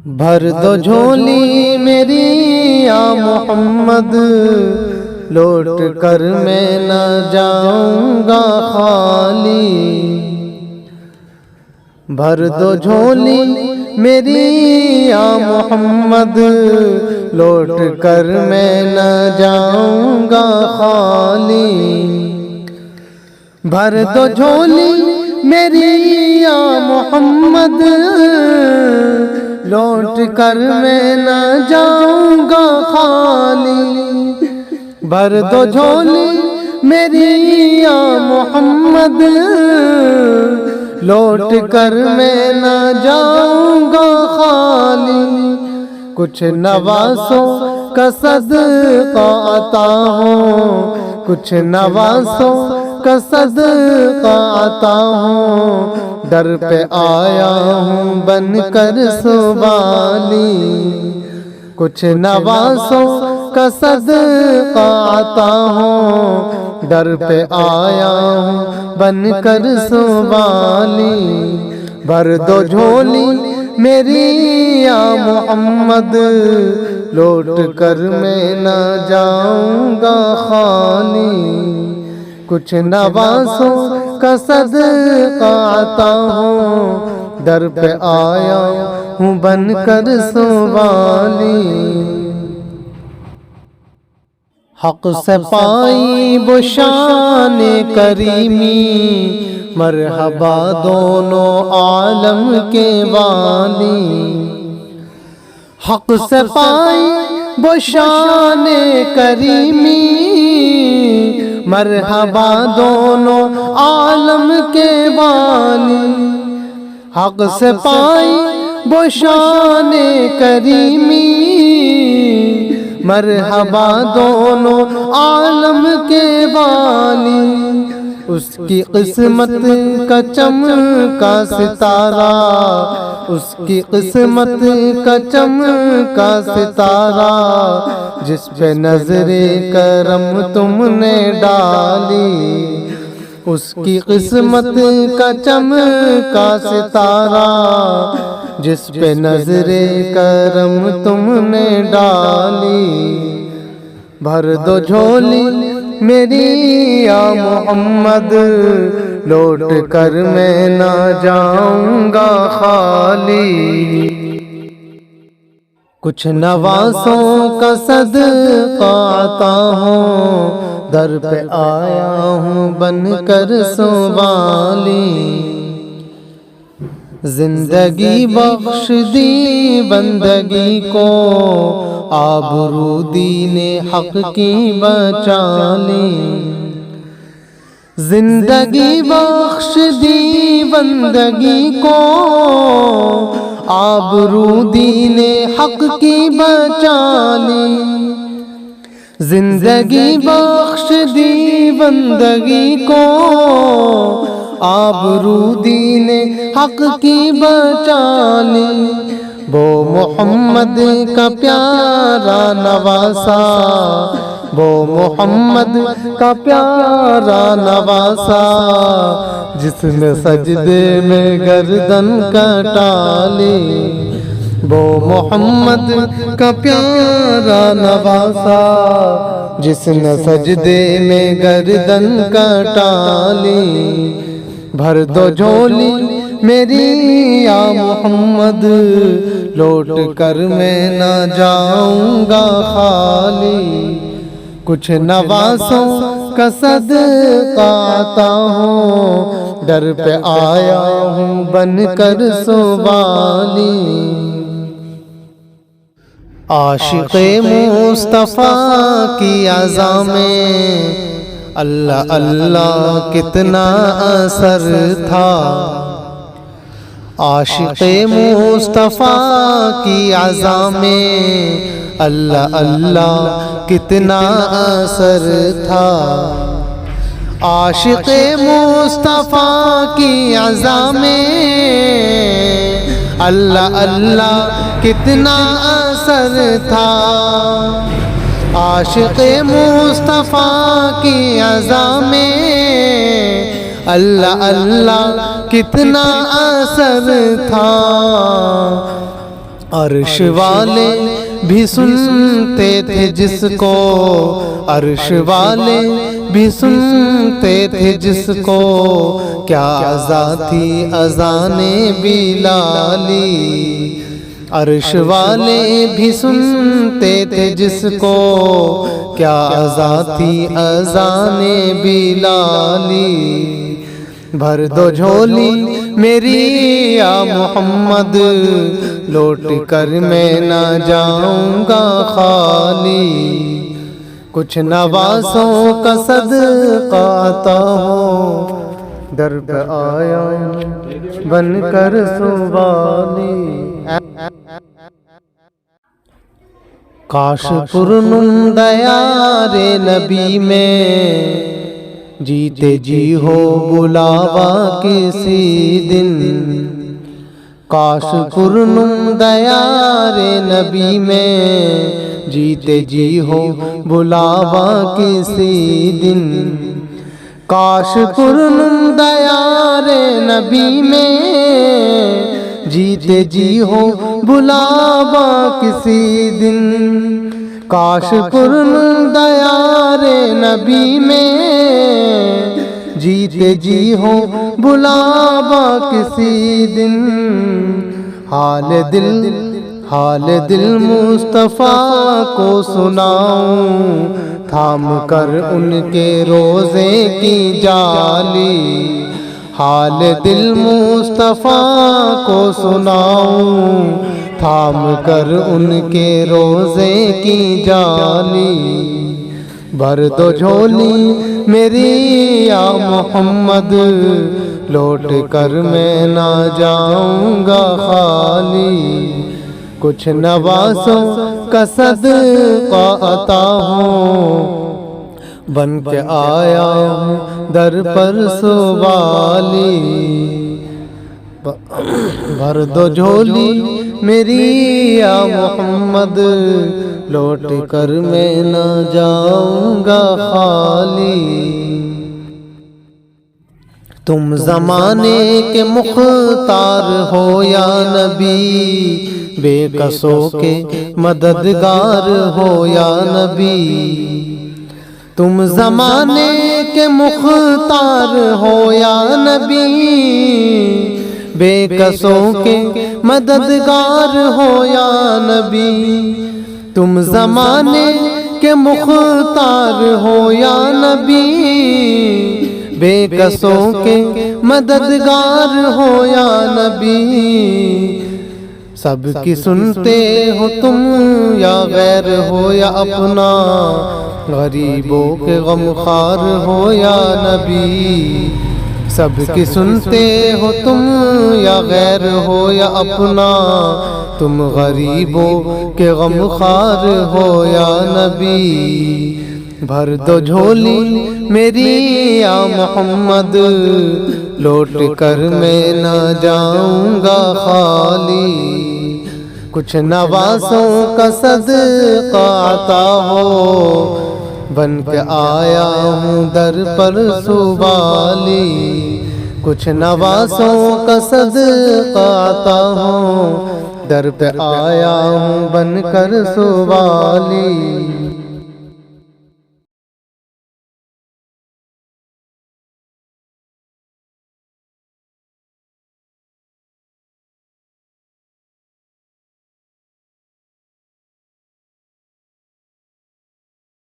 بھر دو جھولی میری یا محمد، لوٹ کر میں نہ جاؤں گا خالی۔ بھر دو جھولی میری یا محمد، لوٹ کر میں نہ جاؤں گا خالی۔ بھر دو جھولی میری یا محمد، لوٹ کر میں نہ جاؤں گا خالی۔ بھر دو جھولی میری یا محمد، لوٹ کر میں نہ جاؤں گا خالی۔ کچھ نوازوں کا صدقہ عطا ہو، کچھ نوازوں کا صدقہ عطا ہو، در پہ آیا ہوں بن کر سوالی۔ کچھ نوازوں کا صدقہ عطا ہو، در پہ آیا ہوں بن کر سوالی۔ بھر دو جھولی میری یا محمد، لوٹ کر میں نہ جاؤں گا خالی۔ کچھ نوازوں کا صدقہ عطا ہو، در پہ آیا ہوں بن کر سوالی۔ حق سے پائی وہ شان کریمی، مرحبا دونوں عالم کے والی۔ حق سے پائی وہ شان کریمی، مرحبا دونوں عالم کے والی۔ حق سے پائی وہ شان کریمی، مرحبا دونوں عالم کے والی۔ اس کی قسمت کا چمکا ستارہ، اس کی قسمت کا چمکا ستارہ، جس پہ نظر کرم تم نے ڈالی۔ اس کی قسمت کا چمکا ستارہ، جس پہ نظر کرم تم نے ڈالی۔ بھر دو جھولی میری یا محمد، لوٹ کر میں نہ جاؤں گا خالی۔ کچھ نوازوں کا صدقہ عطا ہو، در پہ آیا ہوں بن کر سوالی۔ زندگی بخش دی بندگی کو، آبرو دین حق کی بچا لی۔ زندگی بخش دی بندگی کو، آبرو دین حق کی بچا لی۔ زندگی بخش دی بندگی کو، آبرو دین حق کی بچا لی۔ وہ محمد کا پیارا نواسا، وہ محمد کا پیارا نواسا، جس نے سجدے میں گردن کٹا لی۔ وہ محمد کا پیارا نواسا، جس نے سجدے میں گردن کٹا لی۔ بھر دو جھولی میری یا محمد، لوٹ کر میں نہ جاؤں گا خالی۔ کچھ نوازوں کا صدقہ عطا ہو، در پہ آیا ہوں بن کر سوالی۔ عاشق مصطفیٰ کی اذاں میں اللہ اللہ کتنا اثر تھا۔ عاشق مصطفیٰ کی اذاں میں اللہ اللہ کتنا اثر تھا۔ عاشق مصطفیٰ کی اذاں میں اللہ اللہ کتنا اثر تھا۔ عاشق مصطفیٰ کی اذاں میں اللہ اللہ کتنا اثر تھا۔ عرش والے بھی سنتے تھے جس کو، عرش والے بھی سنتے تھے جس کو، کیا عزا تھی اذان بلالی۔ عرش والے بھی سنتے تھے جس کو، کیا عزا تھی اذان بلالی۔ بھر دو جھولی میری یا محمد، لوٹ کر میں نہ جاؤں گا خالی۔ کچھ نوازوں کا صدقہ عطا ہو، در پہ آیا بن کر سوالی۔ کاش پرنم دیار نبی میں، جیتے جی ہو بلاوا کسی دن۔ کاش پرنم دیار نبی میں، جیتے جی ہو بلاوا کسی دن۔ کاش پرنم دیار نبی میں، جیتے جی ہو بلاوا کسی دن۔ کاش پرنم دیار نبی میں، جیتے جی ہو بلاوا کسی دن۔ حال دل مصطفیٰ کو سناؤں، تھام کر ان کے روزے کی جالی۔ حال دل مصطفیٰ کو سناؤں، تھام کر ان کے روزے کی جالی۔ بھر دو جھولی میری یا محمد، لوٹ کر میں نہ جاؤں گا خالی۔ کچھ نوازوں کا صدقہ عطا ہو، بن کے آیا ہوں در پر سوالی۔ بھر دو جھولی میری یا محمد، لوٹ کر میں نہ جاؤں گا خالی۔ تم زمانے کے مختار ہو یا نبی، بے کسوں کے مددگار ہو یا نبی۔ تم زمانے کے مختار ہو یا نبی، بے کسوں کے مددگار ہو یا نبی۔ تم زمانے کے مختار ہو یا نبی، بے کسوں کے مددگار ہو یا نبی۔ سب کی سنتے ہو تم یا غیر ہو یا اپنا، غریبوں کے غمخوار ہو یا نبی۔ سب کی سنتے ہو تم یا غیر ہو یا اپنا، تم غریبوں کے غمخوار ہو یا نبی۔ بھر دو جھولی میری یا محمد، لوٹ کر میں نہ جاؤں گا خالی۔ کچھ نوازوں کا صدقہ عطا ہو، بن کے آیا ہوں در پر سوالی۔ کچھ نوازوں کا صدقہ عطا ہو، در پہ آیا ہوں بن کر سوالی۔